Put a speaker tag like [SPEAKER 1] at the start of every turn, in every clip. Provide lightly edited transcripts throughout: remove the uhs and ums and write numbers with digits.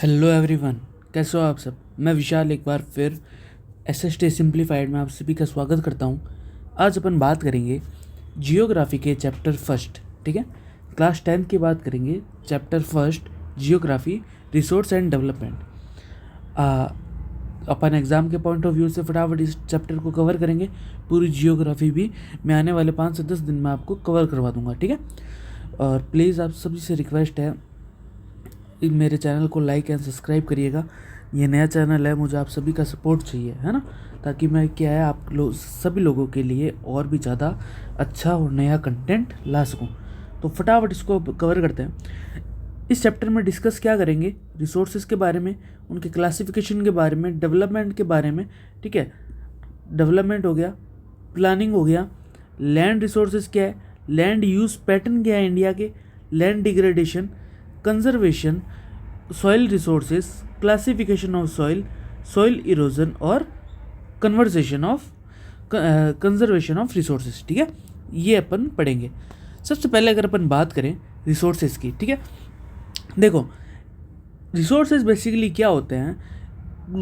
[SPEAKER 1] Hello everyone, कैसे हो आप सब। मैं विशाल एक बार फिर एसएसटी सिंप्लीफाइड में आप सभी का स्वागत करता हूँ। आज अपन बात करेंगे जियोग्राफी के चैप्टर फर्स्ट। ठीक है, क्लास 10 की बात करेंगे। Chapter first geography, resource and development. Upon exam के पॉइंट ऑफ व्यू से फटाफट इस चैप्टर को कवर करेंगे। पूरी जियोग्राफी भी मैं आने वाले 5 से 10 दिन में आपको कवर करवा दूंगा। ठीक है, और प्लीज़ आप सभी से रिक्वेस्ट है, मेरे चैनल को लाइक एंड सब्सक्राइब करिएगा। ये नया चैनल है, मुझे आप सभी का सपोर्ट चाहिए, है ना, ताकि मैं क्या है आप लोग सभी लोगों के लिए और भी ज़्यादा अच्छा और नया कंटेंट ला सकूं। तो फटाफट इसको कवर करते हैं। इस चैप्टर में डिस्कस क्या करेंगे, रिसोर्सेज के बारे में, उनके क्लासिफिकेशन के बारे में, डेवलपमेंट के बारे में। ठीक है, डेवलपमेंट हो गया, प्लानिंग हो गया, लैंड रिसोर्सेज क्या है, लैंड यूज़ पैटर्न क्या है इंडिया के, land degradation, conservation, soil resources, classification of soil, soil erosion और कंजर्वेशन ऑफ रिसोर्सेज। ठीक है, ये अपन पढ़ेंगे। सबसे पहले अगर अपन बात करें रिसोर्सेज की, ठीक है, देखो रिसोर्सेज बेसिकली क्या होते हैं,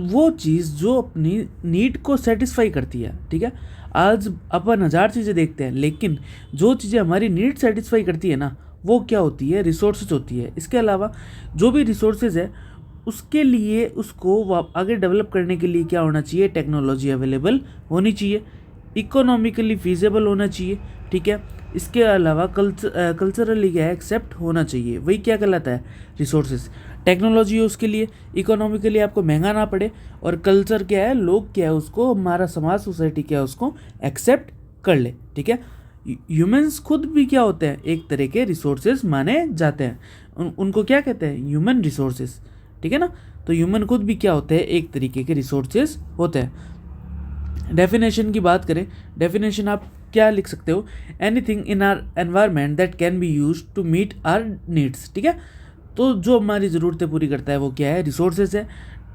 [SPEAKER 1] वो चीज़ जो अपनी नीड को सेटिस्फाई करती है। ठीक है, आज अपन 1000 चीज़ें देखते हैं, लेकिन जो चीज़ें हमारी नीड सेटिस्फाई करती है ना, वो क्या होती है, रिसोर्सेज होती है। इसके अलावा जो भी रिसोर्सेज है उसके लिए उसको आगे डेवलप करने के लिए क्या होना चाहिए, टेक्नोलॉजी अवेलेबल होनी चाहिए, इकोनॉमिकली फीजेबल होना चाहिए। ठीक है, इसके अलावा कल्चरली क्या है, एक्सेप्ट होना चाहिए। वही क्या कहलाता है, रिसोर्सेज। टेक्नोलॉजी है उसके लिए, इकोनॉमिकली आपको महंगा ना पड़े, और कल्चर क्या है, लोग क्या है उसको, हमारा समाज सोसाइटी क्या है उसको एक्सेप्ट कर ले। ठीक है, ह्यूमंस खुद भी क्या होते हैं, एक तरह के रिसोर्सेज माने जाते हैं। उनको क्या कहते हैं, ह्यूमन रिसोर्सेज। ठीक है ना, तो ह्यूमन खुद भी क्या होते हैं, एक तरीके के रिसोर्सेज होते हैं। डेफिनेशन की बात करें, डेफिनेशन आप क्या लिख सकते हो, anything in our environment that can be use to meet our needs. ठीक है, तो जो हमारी ज़रूरतें पूरी करता है वो क्या है, रिसोर्सेज है।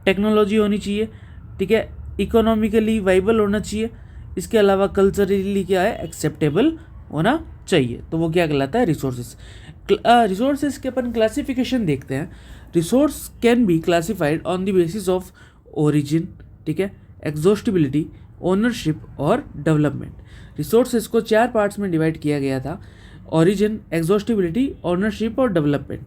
[SPEAKER 1] टेक्नोलॉजी होनी चाहिए, ठीक है, इकोनॉमिकली वाइबल होना चाहिए, इसके अलावा कल्चरली क्या है, एक्सेप्टेबल होना चाहिए। तो वो क्या कहलाता है, रिसोर्सेज। रिसोर्सेज के अपन क्लासिफिकेशन देखते हैं। Resource can be classified on the basis of origin, ठीक है, एग्जॉस्टिबिलिटी, ओनरशिप और डेवलपमेंट। रिसोर्सेज को 4 पार्ट्स में डिवाइड किया गया था, ओरिजिन, एग्जॉस्टिबिलिटी, ओनरशिप और डेवलपमेंट।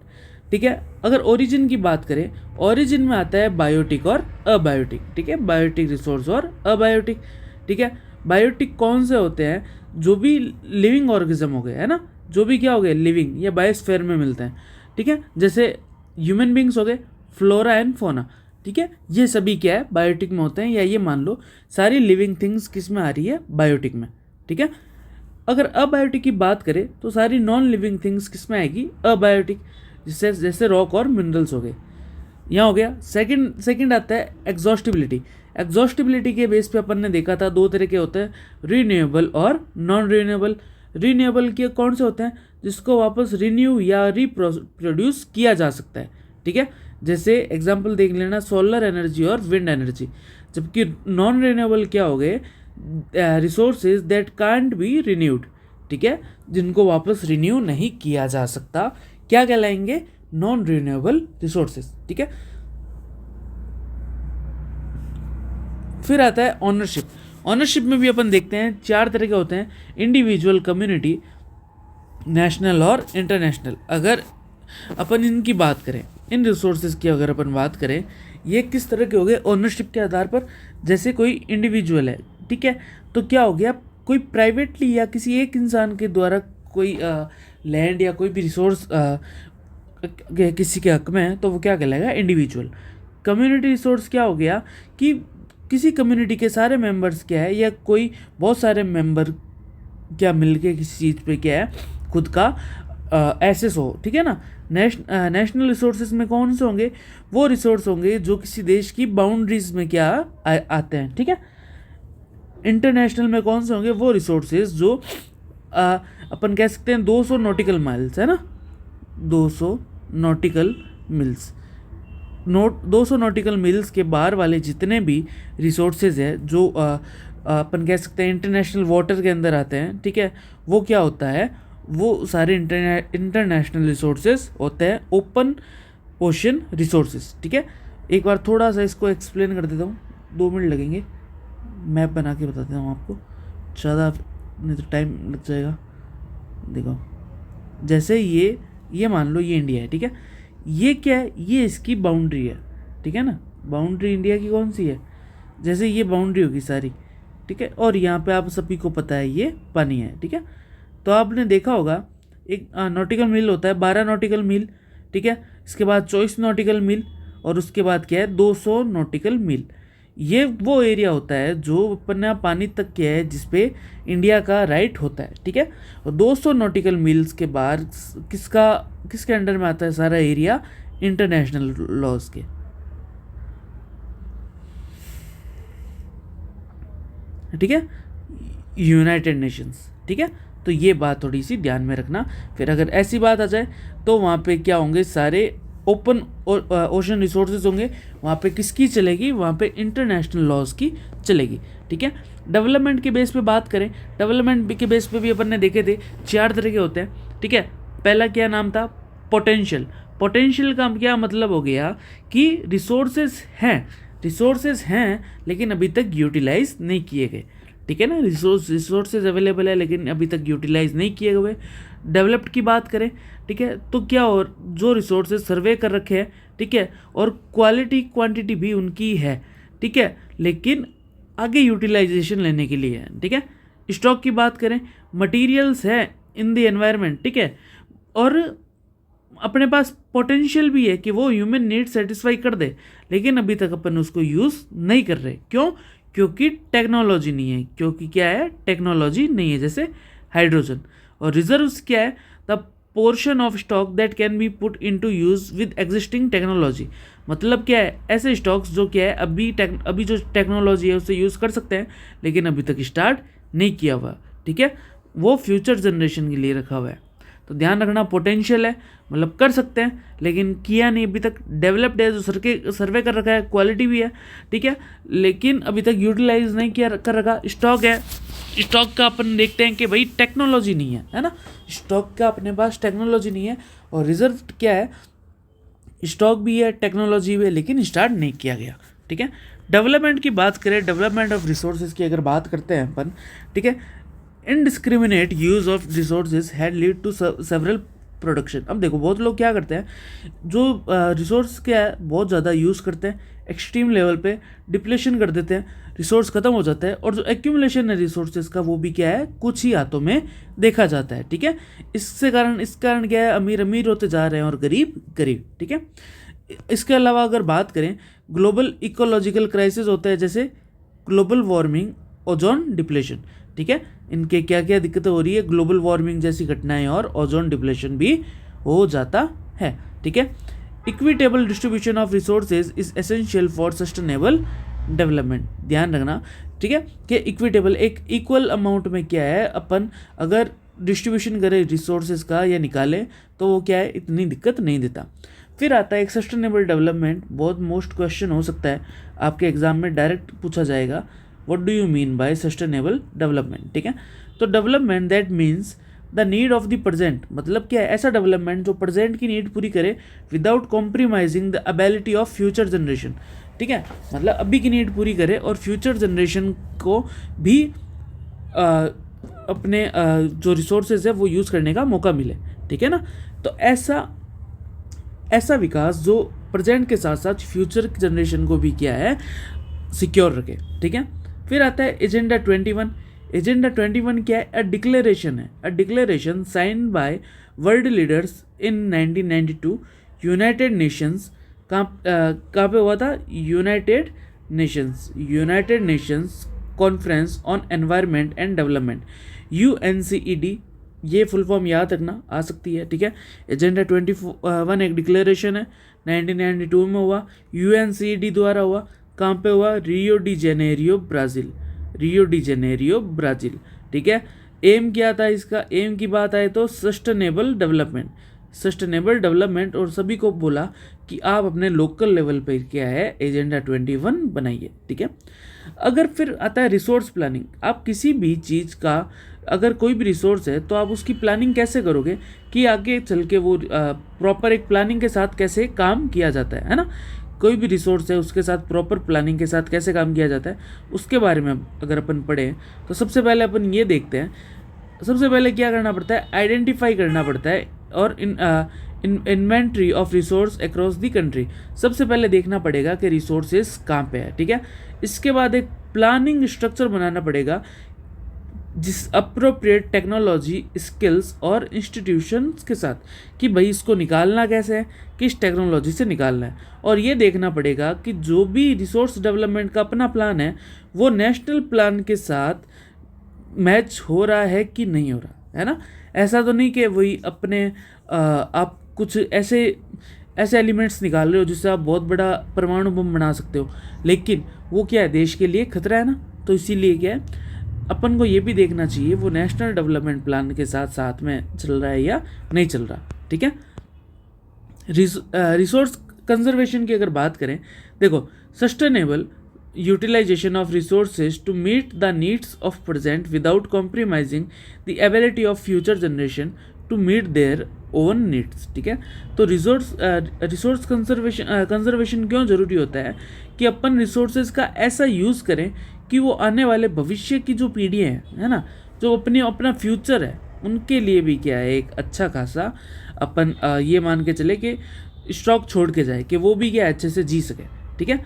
[SPEAKER 1] ठीक है, अगर ओरिजिन की बात करें, ओरिजिन में आता है बायोटिक और अबायोटिक। ठीक है, बायोटिक रिसोर्स और अबायोटिक। ठीक है, बायोटिक कौन से होते हैं, जो भी लिविंग ऑर्गेनिज्म हो गए, है ना, जो भी क्या हो गए, लिविंग या बायोस्फीयर में मिलते हैं। ठीक है, जैसे ह्यूमन बींग्स हो गए, फ्लोरा एंड फोना। ठीक है, ये सभी क्या है, बायोटिक में होते हैं, या ये मान लो सारी लिविंग थिंग्स किस में आ रही है, बायोटिक में। ठीक है, अगर अबायोटिक की बात करें तो सारी नॉन लिविंग थिंग्स किस में आएगी, अबायोटिक, जैसे रॉक और मिनरल्स हो गए। यहाँ हो गया। सेकंड आता है एग्जॉस्टिबिलिटी। एग्जॉस्टिबिलिटी के बेस पे अपन ने देखा था 2 तरह के होते हैं, रीन्यूएबल और नॉन रीन्यूएबल। रीन्यूएबल के कौन से होते हैं, जिसको वापस रिन्यू या रिप्रोड्यूस किया जा सकता है। ठीक है, जैसे एग्जांपल देख लेना, सोलर एनर्जी और विंड एनर्जी। जबकि नॉन रिन्यूएबल क्या हो गए, resources that can't be renewed. ठीक है, जिनको वापस रिन्यू नहीं किया जा सकता, क्या कहलाएंगे, नॉन रिन्यूएबल रिसोर्सेज। ठीक है, फिर आता है ऑनरशिप। ऑनरशिप में भी अपन देखते हैं 4 तरह के होते हैं, इंडिविजुअल, कम्युनिटी, नेशनल और इंटरनेशनल। अगर अपन इनकी बात करें, इन रिसोर्सेज की अगर अपन बात करें, ये किस तरह के हो गए, ओनरशिप के आधार पर। जैसे कोई इंडिविजुअल है, ठीक है, तो क्या हो गया, कोई प्राइवेटली या किसी एक इंसान के द्वारा कोई लैंड या कोई भी रिसोर्स किसी के हक में है, तो वो क्या कहलाएगा, इंडिविजुअल। कम्युनिटी रिसोर्स क्या हो गया, कि किसी कम्युनिटी के सारे मेंबर्स क्या है, या कोई बहुत सारे मेंबर क्या मिलके किसी चीज़ पे क्या है, खुद का एसेस हो। ठीक है ना। नेशनल रिसोर्सेज में कौन से होंगे, वो रिसोर्स होंगे जो किसी देश की बाउंड्रीज में क्या आते हैं। ठीक है, इंटरनेशनल में कौन से होंगे, वो रिसोर्सेज जो अपन कह सकते हैं 200 नॉटिकल माइल्स, है ना, 200 नॉटिकल मिल्स, 200 नॉटिकल मिल्स के बाहर वाले जितने भी रिसोर्सेज है जो अपन कह सकते हैं इंटरनेशनल वाटर के अंदर आते हैं। ठीक है, वो क्या होता है, वो सारे इंटरनेशनल रिसोर्सेज होते हैं, ओपन ओशन रिसोर्सेज। ठीक है, एक बार थोड़ा सा इसको एक्सप्लेन कर देता हूँ, 2 मिनट लगेंगे, मैप बना के बता देता हूँ आपको, ज़्यादा नहीं तो टाइम लग जाएगा। देखो जैसे ये मान लो ये इंडिया है, ठीक है, ये क्या है, ये इसकी बाउंड्री है, ठीक है ना, बाउंड्री इंडिया की कौन सी है, जैसे ये बाउंड्री होगी सारी, ठीक है, और यहाँ पे आप सभी को पता है ये पानी है, ठीक है। तो आपने देखा होगा एक नॉटिकल मील होता है 12 नॉटिकल मील, ठीक है, इसके बाद 24 नॉटिकल मील, और उसके बाद क्या है 200 नॉटिकल मील। ये वो एरिया होता है जो अपना पानी तक क्या है जिसपे इंडिया का राइट होता है, ठीक है। और 200 नॉटिकल मील्स के बाद किसके अंडर में आता है सारा एरिया, इंटरनेशनल लॉज के, ठीक है, यूनाइटेड नेशंस, ठीक है। तो ये बात थोड़ी सी ध्यान में रखना। फिर अगर ऐसी बात आ जाए तो वहाँ पे क्या होंगे, सारे ओपन ओशन रिसोर्सेज होंगे, वहाँ पे किसकी चलेगी, वहाँ पे इंटरनेशनल लॉज की चलेगी, ठीक है। डेवलपमेंट के बेस पे बात करें, डेवलपमेंट के बेस पे भी अपन ने देखे थे 4 तरह के होते हैं, ठीक है। पहला क्या नाम था, पोटेंशियल। पोटेंशियल का क्या मतलब हो गया कि रिसोर्सेज हैं लेकिन अभी तक यूटिलाइज नहीं किए गए, ठीक है ना, रिसोर्सेज अवेलेबल है लेकिन अभी तक यूटिलाइज नहीं किए हुए। डेवलप्ड की बात करें, ठीक है, तो क्या और जो रिसोर्सेज सर्वे कर रखे हैं, ठीक है, और क्वालिटी क्वांटिटी भी उनकी है, ठीक है, लेकिन आगे यूटिलाइजेशन लेने के लिए है, ठीक है। स्टॉक की बात करें, मटेरियल्स है इन द एनवायरनमेंट, ठीक है, और अपने पास पोटेंशियल भी है कि वो ह्यूमन नीड सेटिस्फाई कर दे, लेकिन अभी तक अपन उसको यूज़ नहीं कर रहे। क्यों? क्योंकि टेक्नोलॉजी नहीं है, क्योंकि क्या है, टेक्नोलॉजी नहीं है, जैसे हाइड्रोजन। और रिजर्व्स क्या है, the portion of stock that can B put into use with existing technology. मतलब क्या है, ऐसे स्टॉक्स जो क्या है अभी जो टेक्नोलॉजी है उससे यूज़ कर सकते हैं लेकिन अभी तक स्टार्ट नहीं किया हुआ, ठीक है, वो फ्यूचर जनरेशन के लिए रखा हुआ है। तो ध्यान रखना, पोटेंशियल है मतलब कर सकते हैं लेकिन किया नहीं अभी तक, डेवलप्ड है जो सर्वे कर रखा है, क्वालिटी भी है, ठीक है, लेकिन अभी तक यूटिलाइज नहीं किया कर रखा। स्टॉक है, स्टॉक का अपन देखते हैं कि भाई टेक्नोलॉजी नहीं है ना, स्टॉक का अपने पास टेक्नोलॉजी नहीं है। और रिजर्व क्या है, स्टॉक भी है, टेक्नोलॉजी भी है, लेकिन स्टार्ट नहीं किया गया, ठीक है। डेवलपमेंट की बात करें, डेवलपमेंट ऑफ रिसोर्सेज की अगर बात करते हैं अपन, ठीक है, indiscriminate use of resources had lead to several production. अब देखो बहुत लोग क्या करते हैं, जो रिसोर्स क्या है बहुत ज़्यादा यूज़ करते हैं, एक्सट्रीम लेवल पे डिप्लेशन कर देते हैं, रिसोर्स खत्म हो जाता है, और जो एक्यूमुलेशन है रिसोर्सेज का वो भी क्या है कुछ ही हाथों में देखा जाता है, ठीक है। इस कारण क्या है, अमीर अमीर होते जा रहे हैं और गरीब गरीब, ठीक है। इसके अलावा अगर बात करें, ग्लोबल इकोलॉजिकल क्राइसिस होता है, जैसे ग्लोबल वार्मिंग, ओजोन डिप्लेशन, ठीक है, इनके क्या क्या दिक्कतें हो रही है, ग्लोबल वार्मिंग जैसी घटनाएं और ओजोन डिप्लेशन भी हो जाता है, ठीक है। Equitable distribution of resources is essential for sustainable development. ध्यान रखना, ठीक है, कि इक्विटेबल एक इक्वल अमाउंट में क्या है, अपन अगर डिस्ट्रीब्यूशन करें रिसोर्सेज का या निकालें तो वो क्या है इतनी दिक्कत नहीं देता। फिर आता है एक सस्टेनेबल डेवलपमेंट, बहुत मोस्ट क्वेश्चन हो सकता है आपके एग्जाम में डायरेक्ट पूछा जाएगा, what do you mean by sustainable development, ठीक है। तो development that means the need of the present, मतलब क्या है, ऐसा डेवलपमेंट जो प्रेजेंट की नीड पूरी करे without compromising the ability of future generation, ठीक है, मतलब अभी की नीड पूरी करे और फ्यूचर जनरेशन को भी अपने जो रिसोर्सेज है वो यूज़ करने का मौका मिले, ठीक है ना। तो ऐसा विकास जो प्रेजेंट के साथ साथ फ्यूचर जनरेशन को भी क्या है सिक्योर रखे, ठीक है। फिर आता है एजेंडा 21। एजेंडा 21 क्या है, a declaration sign by world leaders in 1992, United Nations. कहाँ पे हुआ था, United Nations conference on environment and development, UNCED, ये फुल फॉर्म याद रखना आ सकती है, ठीक है। एजेंडा 21 एक डिक्लेरेशन है, 1992 में हुआ, UNCED द्वारा हुआ, कहाँ पे हुआ, रियो डी जेनेरियो ब्राज़ील, ठीक है। एम क्या था इसका, एम की बात आए तो सस्टेनेबल डेवलपमेंट, और सभी को बोला कि आप अपने लोकल लेवल पर क्या है एजेंडा 21 बनाइए, ठीक है। अगर फिर आता है रिसोर्स प्लानिंग। आप किसी भी चीज़ का अगर कोई भी रिसोर्स है तो आप उसकी प्लानिंग कैसे करोगे कि आगे चल के वो प्रॉपर एक प्लानिंग के साथ कैसे काम किया जाता है ना। कोई भी रिसोर्स है उसके साथ प्रॉपर प्लानिंग के साथ कैसे काम किया जाता है उसके बारे में अगर अपन पढ़ें तो सबसे पहले अपन ये देखते हैं, सबसे पहले क्या करना पड़ता है, आइडेंटिफाई करना पड़ता है और inventory of resource across the country. सबसे पहले देखना पड़ेगा कि रिसोर्सेज कहाँ पे है, ठीक है। इसके बाद एक प्लानिंग स्ट्रक्चर बनाना पड़ेगा जिस अप्रोप्रिएट टेक्नोलॉजी स्किल्स और इंस्टीट्यूशंस के साथ कि भाई इसको निकालना कैसे है, किस टेक्नोलॉजी से निकालना है। और ये देखना पड़ेगा कि जो भी रिसोर्स डेवलपमेंट का अपना प्लान है वो नेशनल प्लान के साथ मैच हो रहा है कि नहीं हो रहा है ना। ऐसा तो नहीं कि वही अपने आप कुछ ऐसे एलिमेंट्स निकाल रहे हो जिससे आप बहुत बड़ा परमाणु बम बना सकते हो, लेकिन वो क्या है देश के लिए खतरा है ना। तो इसीलिए क्या है अपन को ये भी देखना चाहिए वो नेशनल डेवलपमेंट प्लान के साथ साथ में चल रहा है या नहीं चल रहा, ठीक है। रिसोर्स कंजर्वेशन की अगर बात करें, देखो sustainable utilization of resources to meet the needs of present without compromising the ability of future generation to meet their own needs, ठीक है। तो रिसोर्स कंजर्वेशन क्यों ज़रूरी होता है कि अपन रिसोर्सेज का ऐसा यूज़ करें कि वो आने वाले भविष्य की जो पीढ़ियाँ हैं है ना, जो अपना फ्यूचर है उनके लिए भी क्या है एक अच्छा खासा अपन ये मान के चले कि स्टॉक छोड़ के जाए कि वो भी क्या अच्छे से जी सके, ठीक है।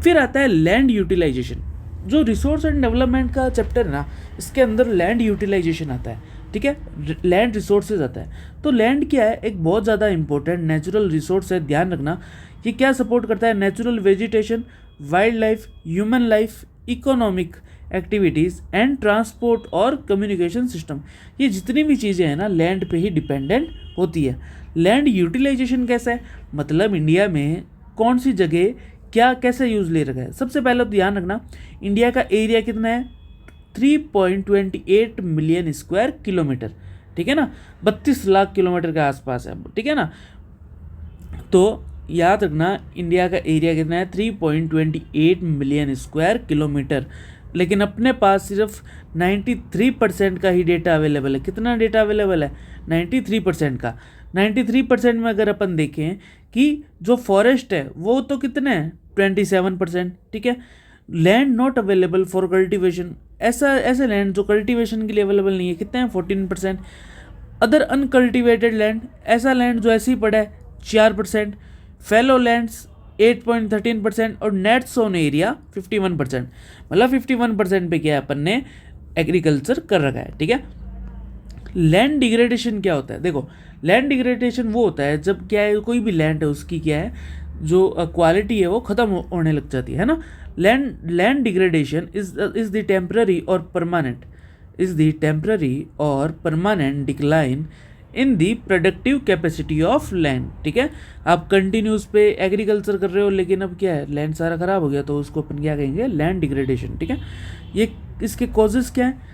[SPEAKER 1] फिर आता है लैंड यूटिलाइजेशन। जो रिसोर्स एंड डेवलपमेंट का चैप्टर है ना इसके अंदर लैंड यूटिलाइजेशन आता है, ठीक है, लैंड रिसोर्सेज आता है। तो लैंड क्या है, एक बहुत ज़्यादा इंपॉर्टेंट नेचुरल रिसोर्स है, ध्यान रखना। ये क्या सपोर्ट करता है, natural vegetation, wild life, human life, economic activities and transport और कम्युनिकेशन सिस्टम। ये जितनी भी चीज़ें हैं ना लैंड पे ही डिपेंडेंट होती है। लैंड यूटिलाइजेशन कैसा है, मतलब इंडिया में कौन सी जगह क्या कैसे यूज़ ले रखा है। सबसे पहले तो ध्यान रखना इंडिया का एरिया कितना है, 3.28 मिलियन स्क्वायर किलोमीटर, ठीक है ना, 32 लाख किलोमीटर के आसपास है, ठीक है ना। तो याद रखना इंडिया का एरिया कितना है, 3.28 मिलियन स्क्वायर किलोमीटर, लेकिन अपने पास सिर्फ 93% का ही डेटा अवेलेबल है। कितना डेटा अवेलेबल है, 93% का। 93% में अगर अपन देखें कि जो फॉरेस्ट है वो तो कितने हैं, 27%, ठीक है। Land not available for cultivation, ऐसे लैंड जो कल्टीवेशन के लिए अवेलेबल नहीं है, कितने हैं, 14%। अदर अनकल्टिवेटेड लैंड, ऐसा लैंड जो ऐसे ही पड़ा है, 4%। फेलो लैंड्स 8.13% और नेट सोन एरिया 51%। मतलब 51% पे क्या है अपन ने एग्रीकल्चर कर रखा है, ठीक है। लैंड डिग्रेडेशन क्या होता है, देखो लैंड डिग्रेडेशन वो होता है जब क्या है कोई भी लैंड है उसकी क्या है जो क्वालिटी है वो ख़त्म होने लग जाती है ना। Land degradation is the temporary और permanent decline in the productive capacity of land, ठीक है। आप कंटिन्यूस पे एग्रीकल्चर कर रहे हो लेकिन अब क्या है लैंड सारा ख़राब हो गया, तो उसको अपन क्या कहेंगे, लैंड डिग्रेडेशन, ठीक है। ये इसके कॉजेज़ क्या है,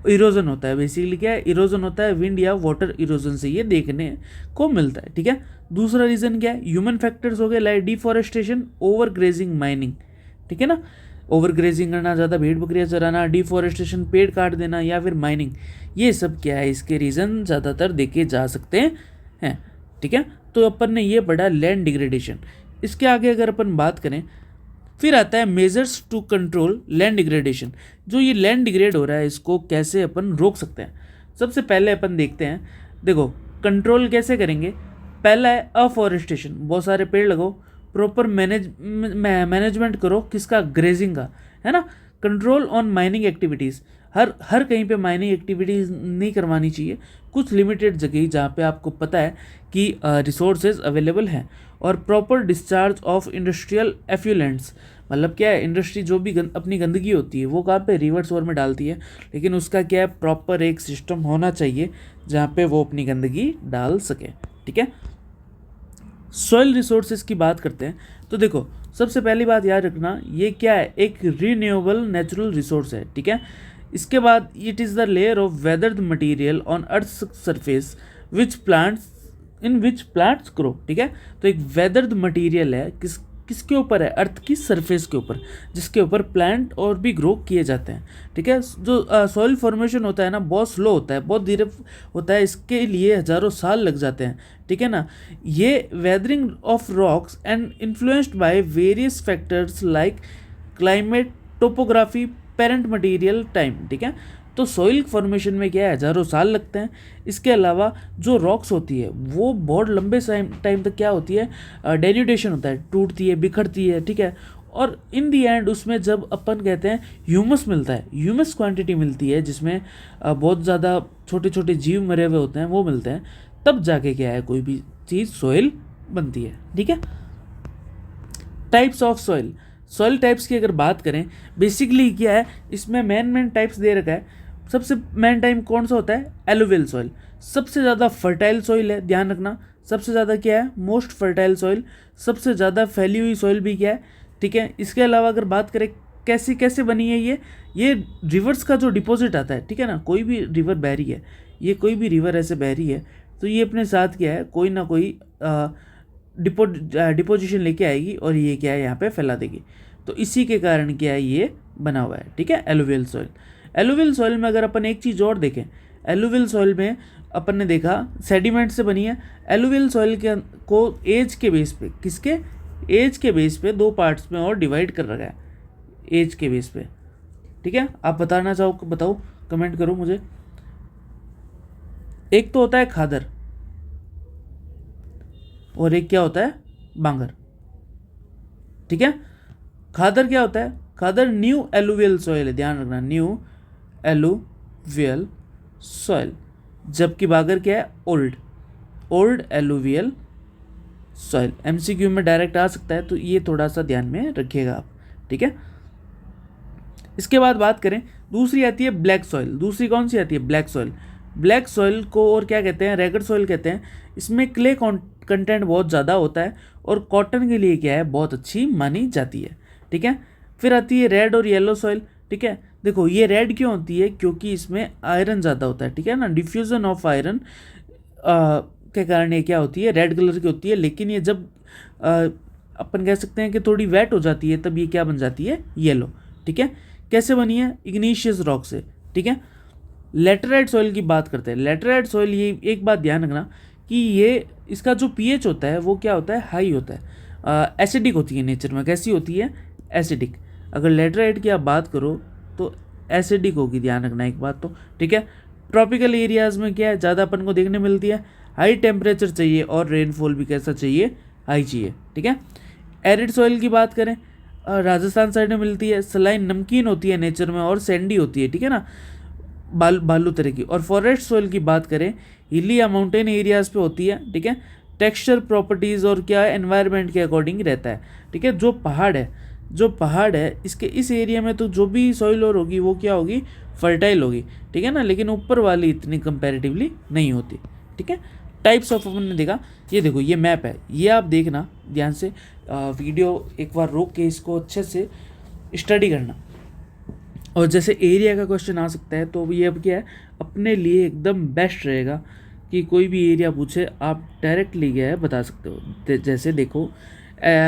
[SPEAKER 1] इरोजन होता है, बेसिकली क्या है, इरोजन होता है, विंड या वाटर इरोजन से ये देखने को मिलता है, ठीक है। दूसरा रीज़न क्या है, ह्यूमन फैक्टर्स हो गए, like deforestation, over grazing, mining, ठीक है ना। ओवर ग्रेजिंग करना, ज़्यादा भेड़ बकरियाँ चराना, डिफॉरेस्टेशन पेड़ काट देना या फिर माइनिंग, ये सब क्या है इसके रीज़न ज़्यादातर देखे जा सकते हैं, ठीक है। तो अपन ने ये पढ़ा लैंड डिग्रेडेशन। इसके आगे अगर अपन बात करें फिर आता है measures to control land degradation. जो ये लैंड डिग्रेड हो रहा है इसको कैसे अपन रोक सकते हैं। सबसे पहले अपन देखते हैं, देखो कंट्रोल कैसे करेंगे। पहला है अफॉरेस्टेशन, बहुत सारे पेड़ लगाओ, प्रॉपर मैनेजमेंट करो किसका, ग्रेजिंग का, है ना। कंट्रोल ऑन माइनिंग एक्टिविटीज़, हर कहीं पे माइनिंग एक्टिविटीज़ नहीं करवानी चाहिए, कुछ लिमिटेड जगह जहाँ पे आपको पता है कि रिसोर्सेज अवेलेबल हैं। और प्रॉपर डिस्चार्ज ऑफ इंडस्ट्रियल एफ्यूलेंट्स, मतलब क्या है इंडस्ट्री जो भी अपनी गंदगी होती है वो कहाँ पे, रिवर्स ओवर में डालती है, लेकिन उसका क्या है प्रॉपर एक सिस्टम होना चाहिए जहाँ पे वो अपनी गंदगी डाल सके, ठीक है। सॉइल रिसोर्सेज की बात करते हैं तो देखो सबसे पहली बात याद रखना ये क्या है, एक रीन्यूएबल नेचुरल रिसोर्स है, ठीक है। इसके बाद it is the layer of weathered material on earth surface which plants in which plants grow, ठीक है। तो एक वेदर्ड मटेरियल है, किसके ऊपर है, अर्थ की सरफेस के ऊपर, जिसके ऊपर प्लांट और भी ग्रो किए जाते हैं, ठीक है। जो सॉइल फॉर्मेशन होता है ना, बहुत स्लो होता है, बहुत धीरे होता है, इसके लिए हज़ारों साल लग जाते हैं, ठीक है ना। ये weathering of rocks and influenced by various factors like climate, topography, parent material, time, ठीक है। तो सॉइल फॉर्मेशन में क्या है, हज़ारों साल लगते हैं। इसके अलावा जो रॉक्स होती है वो बहुत लंबे टाइम तक क्या होती है, डेन्यूडेशन होता है, टूटती है, बिखरती है, ठीक है। और इन दी एंड उसमें जब अपन कहते हैं ह्यूमस मिलता है, ह्यूमस क्वांटिटी मिलती है, जिसमें बहुत ज़्यादा छोटे छोटे जीव मरे हुए होते हैं, वो मिलते हैं, तब जाके क्या है, कोई भी चीज़ सॉइल बनती है, ठीक है। Types of soil, soil types की अगर बात करें, बेसिकली क्या है, इसमें मेन टाइप्स दे रखा है। सबसे मेन टाइप कौन सा होता है, एलुवियल सॉइल, सबसे ज़्यादा फर्टाइल सॉइल है, ध्यान रखना। सबसे ज़्यादा क्या है, मोस्ट फर्टाइल सॉइल, सबसे ज़्यादा फैली हुई सॉइल भी क्या है, ठीक है। इसके अलावा अगर बात करें कैसे कैसे बनी है ये रिवर्स का जो डिपॉजिट आता है, ठीक है ना। कोई भी रिवर बह रही है, ये कोई भी रिवर ऐसे बह रही है, तो ये अपने साथ क्या है, कोई ना कोई डिपोजिशन लेके आएगी और ये क्या है, यहाँ पे फैला देगी। तो इसी के कारण क्या है, ये बना हुआ है, ठीक है, एलुवियल सॉइल। एलुवियल सॉइल में अगर अपन एक चीज़ और देखें, एलुवियल सॉइल में अपन ने देखा सेडिमेंट से बनी है। एलुवियल सॉइल के को एज के बेस पे, किसके, एज के बेस पे दो पार्ट्स में और डिवाइड कर रखा है, एज के बेस पे, ठीक है। आप बताना चाहो बताओ, कमेंट करो मुझे। एक तो होता है खादर और एक क्या होता है, बांगर, ठीक है। खादर क्या होता है, खादर न्यू एलुवियल सॉइल है, ध्यान रखना, न्यू एलुवियल सॉइल, जबकि बागर क्या है, ओल्ड एलुवियल सॉइल। एमसीक्यू में डायरेक्ट आ सकता है, तो ये थोड़ा सा ध्यान में रखिएगा आप, ठीक है। इसके बाद बात करें, दूसरी आती है ब्लैक सॉइल। दूसरी कौन सी आती है, ब्लैक सॉइल। ब्लैक सॉइल को और क्या कहते हैं, रेगड सॉइल कहते हैं। इसमें क्ले कंटेंट बहुत ज़्यादा होता है और कॉटन के लिए क्या है, बहुत अच्छी मानी जाती है, ठीक है। फिर आती है रेड और येलो सॉइल, ठीक है। देखो ये रेड क्यों होती है, क्योंकि इसमें आयरन ज़्यादा होता है, ठीक है ना। डिफ्यूज़न ऑफ आयरन के कारण ये क्या होती है, रेड कलर की होती है। लेकिन ये जब अपन कह सकते हैं कि थोड़ी वेट हो जाती है, तब ये क्या बन जाती है, येलो, ठीक है। कैसे बनी है, इग्नीशियस रॉक से, ठीक है। लेटराइट सॉइल की बात करते हैं। लेटराइट सॉइल, ये एक बात ध्यान रखना कि ये इसका जो पीएच होता है वो क्या होता है, हाई होता है, एसिडिक होती है नेचर में। कैसी होती है, एसिडिक। अगर लेटराइट की आप बात करो तो एसिडिक होगी, ध्यान रखना एक बात तो, ठीक है। ट्रॉपिकल एरियाज़ में क्या है, ज़्यादा अपन को देखने मिलती है, हाई टेम्परेचर चाहिए और रेनफॉल भी कैसा चाहिए, हाई चाहिए, ठीक है। एरिड सॉइल की बात करें, राजस्थान साइड में मिलती है, सलाइन नमकीन होती है नेचर में और सैंडी होती है, ठीक है ना, बालू तरह की। और फॉरेस्ट सॉइल की बात करें, हिली या माउंटेन एरियाज़ पे होती है, ठीक है। टेक्सचर, प्रॉपर्टीज़ और क्या है, एनवायरनमेंट के अकॉर्डिंग रहता है, ठीक है। जो पहाड़ है इसके इस एरिया में तो जो भी सॉइल और होगी वो क्या होगी, फर्टाइल होगी, ठीक है ना। लेकिन ऊपर वाली इतनी कंपैरेटिवली नहीं होती, ठीक है। टाइप्स ऑफ अपन ने देखा, ये देखो ये मैप है, ये आप देखना ध्यान से, वीडियो एक बार रोक के इसको अच्छे से स्टडी करना। और जैसे एरिया का क्वेश्चन आ सकता है, तो ये अब क्या है, अपने लिए एकदम बेस्ट रहेगा कि कोई भी एरिया पूछे आप डायरेक्टली क्या है बता सकते हो। जैसे देखो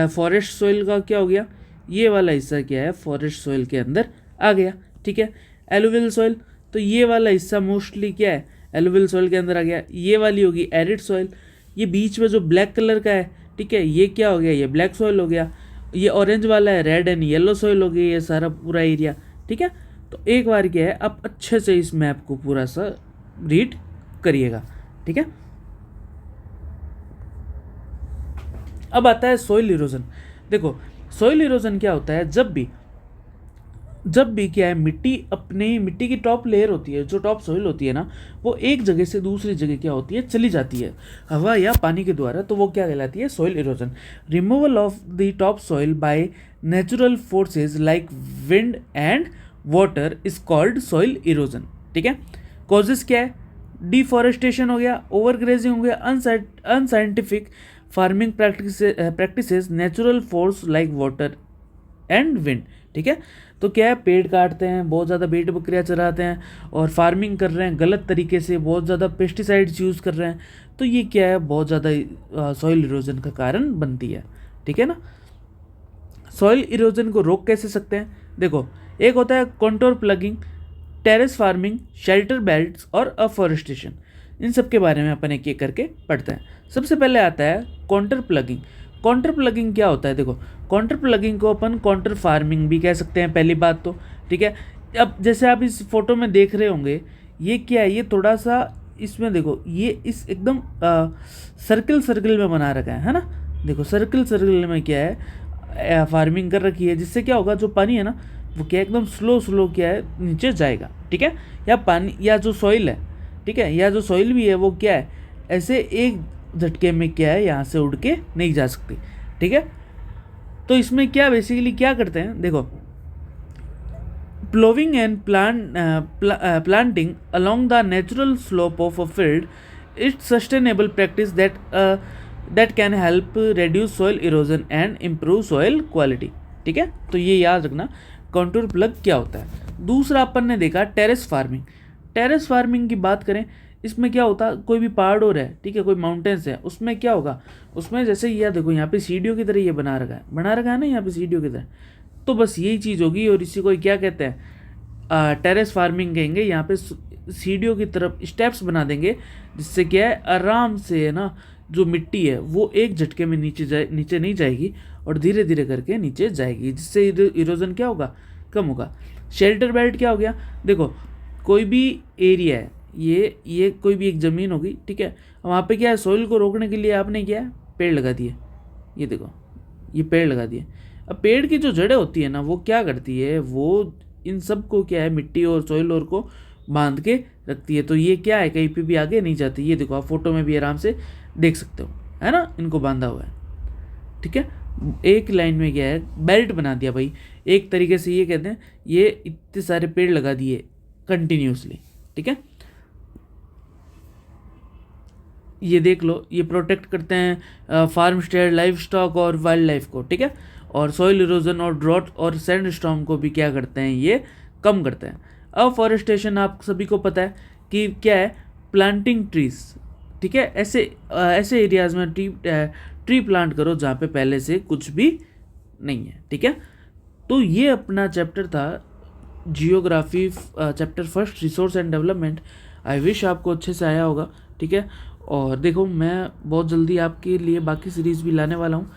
[SPEAKER 1] फॉरेस्ट सॉइल का क्या हो गया, ये वाला हिस्सा क्या है, फॉरेस्ट सॉइल के अंदर आ गया, ठीक है। एलुवियल सॉइल, तो ये वाला हिस्सा मोस्टली क्या है, एलुवियल सॉइल के अंदर आ गया। ये वाली होगी एरिड सॉइल। ये बीच में जो ब्लैक कलर का है, ठीक है, ये क्या हो गया, ये ब्लैक सॉइल हो गया। ये ऑरेंज वाला है, रेड एंड येलो सॉइल हो गई, ये सारा पूरा एरिया, ठीक है। तो एक बार क्या है, आप अच्छे से इस मैप को पूरा सा रीड करिएगा, ठीक है। अब आता है सॉइल इरोजन। देखो सॉइल इरोजन क्या होता है, जब भी क्या है, मिट्टी की टॉप लेयर होती है, जो टॉप सॉइल होती है ना, वो एक जगह से दूसरी जगह क्या होती है, चली जाती है हवा या पानी के द्वारा, तो वो क्या कहलाती है, soil erosion. Removal of the top soil by natural forces like wind and water is called soil erosion, ठीक है। कॉजेस क्या है, डिफॉरेस्टेशन हो गया, ओवरग्रेजिंग हो गया, unscientific farming practices, natural force like water and wind, ठीक है। तो क्या है, पेड़ काटते हैं, बहुत ज़्यादा भेड़ बकरियाँ चराते हैं और फार्मिंग कर रहे हैं गलत तरीके से, बहुत ज़्यादा पेस्टिसाइड्स यूज़ कर रहे हैं, तो ये क्या है, बहुत ज़्यादा सॉइल इरोजन का कारण बनती है, ठीक है ना। सॉइल इरोजन को रोक कैसे सकते हैं, देखो, एक होता है contour plugging, terrace farming, shelter belts और अफॉरेस्टेशन। इन सब के बारे में अपन एक एक करके पढ़ते हैं। सबसे पहले आता है कॉन्टर प्लगिंग। कॉन्टर प्लगिंग क्या होता है, देखो, कॉन्टर प्लगिंग को अपन कॉन्टर फार्मिंग भी कह सकते हैं, पहली बात तो, ठीक है। अब जैसे आप इस फोटो में देख रहे होंगे, ये क्या है, ये थोड़ा सा इसमें देखो, ये इस एकदम सर्किल सर्किल में बना रखा है ना। देखो सर्किल सर्किल में क्या है, फार्मिंग कर रखी है, जिससे क्या होगा, जो पानी है ना वो क्या एकदम स्लो स्लो क्या है नीचे जाएगा, ठीक है। या पानी या जो सॉइल है, ठीक है, या जो सॉइल भी है वो क्या है, ऐसे एक झटके में क्या है यहाँ से उड़ के नहीं जा सकती, ठीक है। तो इसमें क्या बेसिकली क्या करते हैं, देखो, प्लोविंग and planting along the natural slope of a field is sustainable practice that can help reduce soil erosion and improve soil quality, ठीक है। तो ये याद रखना कॉन्टूर प्लग क्या होता है। दूसरा अपन ने देखा टेरेस फार्मिंग। टेरेस फार्मिंग की बात करें, इसमें क्या होता है, कोई भी पहाड़ और है, ठीक है, कोई माउंटेन्स है, उसमें क्या होगा, उसमें जैसे ये देखो यहाँ पे सीढ़ियों की तरह ये बना रखा है ना, यहाँ पे सीढ़ियों की तरह, तो बस यही चीज़ होगी। और इसी को क्या कहते हैं, टेरेस फार्मिंग कहेंगे। यहाँ पे सीढ़ियों की तरफ स्टेप्स बना देंगे, जिससे क्या है, आराम से है ना, जो मिट्टी है वो एक झटके में नीचे नहीं जाएगी और धीरे धीरे करके नीचे जाएगी, जिससे इरोजन क्या होगा, कम होगा। शेल्टर बेल्ट क्या हो गया, देखो, कोई भी एरिया है, ये कोई भी एक ज़मीन होगी, ठीक है, वहाँ पे क्या है, सॉइल को रोकने के लिए आपने क्या है, पेड़ लगा दिए। ये देखो, ये पेड़ लगा दिए। अब पेड़ की जो जड़ें होती है ना, वो क्या करती है, वो इन सब को क्या है, मिट्टी और सॉइल और को बांध के रखती है। तो ये क्या है, कहीं पे भी आगे नहीं जाती। ये देखो, आप फोटो में भी आराम से देख सकते हो, है ना, इनको बांधा हुआ है, ठीक है। एक लाइन में क्या है, बेल्ट बना दिया भाई, एक तरीके से ये कहते हैं, ये इतने सारे पेड़ लगा दिए कंटिन्यूसली, ठीक है। ये देख लो, ये प्रोटेक्ट करते हैं फार्म स्टे, लाइफ स्टॉक और वाइल्ड लाइफ को, ठीक है। और सॉइल इरोजन और ड्रॉट और सैंड स्टॉर्म को भी क्या करते हैं, ये कम करते हैं। अफॉरेस्टेशन आप सभी को पता है कि क्या है, प्लांटिंग ट्रीज, ठीक है। ऐसे एरियाज में ट्री प्लांट करो जहाँ पे पहले से कुछ भी नहीं है, ठीक है। तो ये अपना चैप्टर था geography, chapter first, resource and development. I wish आपको अच्छे से आया होगा, ठीक है। और देखो, मैं बहुत जल्दी आपके लिए बाकी सीरीज़ भी लाने वाला हूँ,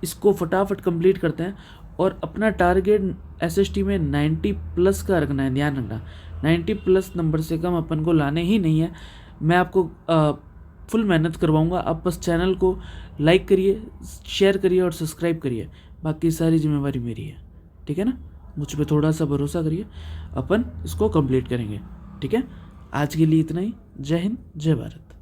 [SPEAKER 1] इसको फटाफट कंप्लीट करते हैं। और अपना टारगेट एसएसटी में 90+ का रखना है, ध्यान रखना, 90+ नंबर से कम अपन को लाने ही नहीं है। मैं आपको फुल मेहनत करवाऊंगा, आप बस चैनल को लाइक करिए, शेयर करिए और सब्सक्राइब करिए, बाकी सारी जिम्मेवारी मेरी है, ठीक है ना। मुझ पर थोड़ा सा भरोसा करिए, अपन इसको कंप्लीट करेंगे, ठीक है। आज के लिए इतना ही। जय हिंद, जय भारत।